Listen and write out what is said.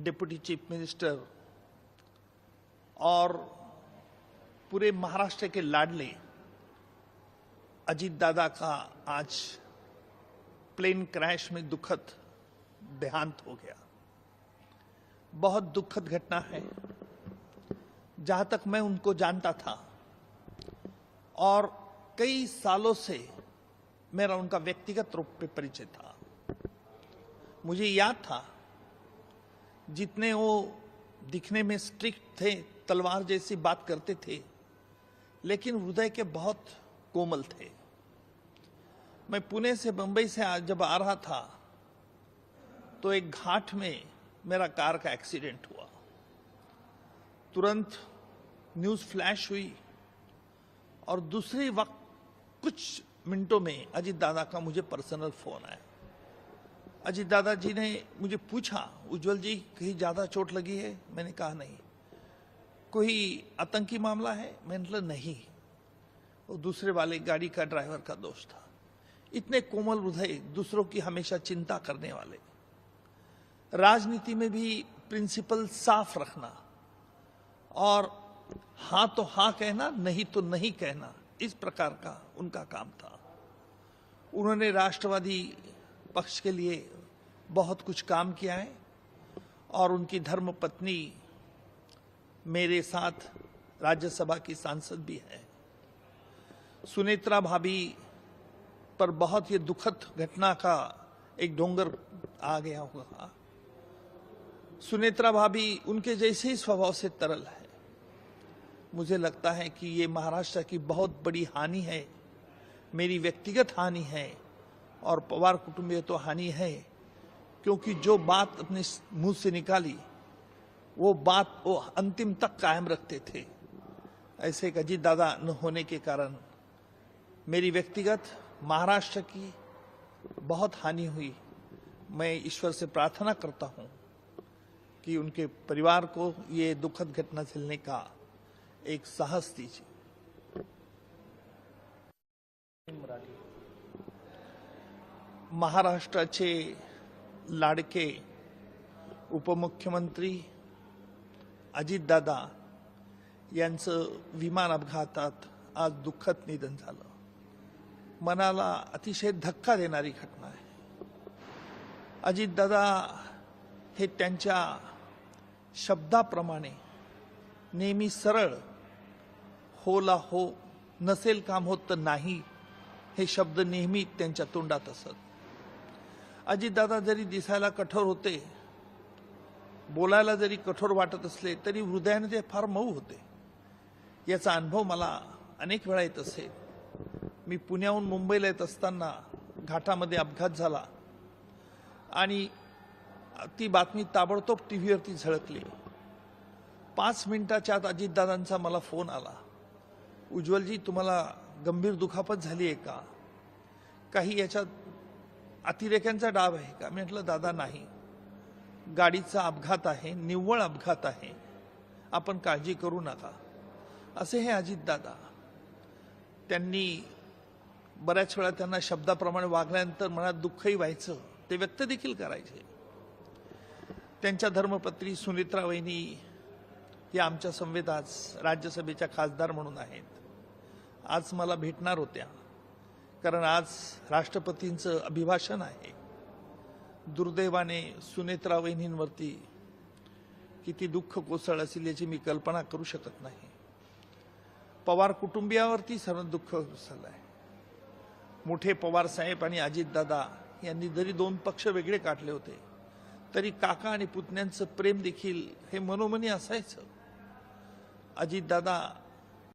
Deputy chief minister और पूरे महाराष्ट्र के लाडले अजीत दादा का आज प्लेन क्रैश में दुखद देहांत हो गया। बहुत दुखद घटना है। जहां तक मैं उनको जानता था और कई सालों से मेरा उनका व्यक्तिगत रूप में परिचय था, मुझे याद था जितने वो दिखने में स्ट्रिक्ट थे, तलवार जैसी बात करते थे, लेकिन हृदय के बहुत कोमल थे। मैं पुणे से बंबई से जब आ रहा था तो एक घाट में मेरा कार का एक्सीडेंट हुआ। तुरंत न्यूज फ्लैश हुई और दूसरे वक्त कुछ मिनटों में अजीत दादा का मुझे पर्सनल फोन आया। अजीत दादा जी ने मुझे पूछा, उज्जवल जी कहीं ज्यादा चोट लगी है? मैंने कहा नहीं। कोई आतंकी मामला है? मैंने कहा नहीं, वो दूसरे वाले गाड़ी का ड्राइवर का दोष था। इतने कोमल हृदय, दूसरों की हमेशा चिंता करने वाले, राजनीति में भी प्रिंसिपल साफ रखना और हाँ तो हाँ कहना, नहीं तो नहीं कहना, इस प्रकार का उनका काम था। उन्होंने राष्ट्रवादी पक्ष के लिए बहुत कुछ काम किया है और उनकी धर्मपत्नी मेरे साथ राज्यसभा की सांसद भी है। सुनेत्रा भाभी पर बहुत ये दुखद घटना का एक डोंगर आ गया होगा। सुनेत्रा भाभी उनके जैसे ही स्वभाव से तरल है। मुझे लगता है कि ये महाराष्ट्र की बहुत बड़ी हानि है, मेरी व्यक्तिगत हानि है और पवार कुटुंबीय तो हानि है, क्योंकि जो बात अपने मुंह से निकाली वो बात वो अंतिम तक कायम रखते थे। ऐसे एक अजीत दादा न होने के कारण मेरी व्यक्तिगत, महाराष्ट्र की बहुत हानि हुई। मैं ईश्वर से प्रार्थना करता हूं कि उनके परिवार को ये दुखद घटना झेलने का एक साहस दीजिए। महाराष्ट्राचे लाडके उपमुख्यमंत्री अजितदादा यांचं विमान अपघातात आज दुःखद निधन झालं। मनाला अतिशय धक्का देणारी घटना आहे। अजितदादा हे त्यांच्या शब्दाप्रमाणे नेहमी सरळ, होला हो, नसेल काम होत तर नाही, हे शब्द नेहमी त्यांच्या तोंडात असत। अजितदादा जरी दिसायला कठोर होते, बोलायला जरी कठोर वाटत असले, तरी हृदयाने ते फार मऊ होते। याचा अनुभव मला अनेक वेळा येत असेल। मी पुण्याहून मुंबईला येत असताना घाटामध्ये अपघात झाला आणि ती बातमी ताबडतोब टीव्हीवरती झळकली। 5 मिनिटाच्या आत अजितदादांचा मला फोन आला, उज्ज्वलजी तुम्हाला गंभीर दुखापत झाली आहे का? काही याच्यात अतिरेक्यांचा डाव आहे का? मी म्हटलं दादा नाही, गाडीचा अपघात आहे, निव्वळ अपघात आहे, आपण काळजी करू नका। असे हे अजितदादा। त्यांनी बऱ्याच वेळा त्यांना शब्दाप्रमाणे वागल्यानंतर मनात दुःखही व्हायचं, ते व्यक्त देखील करायचे। त्यांच्या धर्मपत्नी सुनेत्रा वहिनी या आमच्या संवेदास राज्यसभेच्या खासदार म्हणून आहेत। आज मला भेटणार होत्या, कारण आज राष्ट्रपतींचं अभिभाषण आहे। दुर्दैवाने सुनेत्रा वहिनींवरती किती दुःख कोसळलं असेल याची मी कल्पना करू शकत नाही। पवार कुटुंबियावरती सर्व दुःख कोसळलं आहे। मोठे पवार साहेब आणि अजितदादा यांनी जरी दोन पक्ष वेगळे काढले होते, तरी काका आणि पुतण्यांचं प्रेम देखील हे मनोमनी असायचं। अजितदादा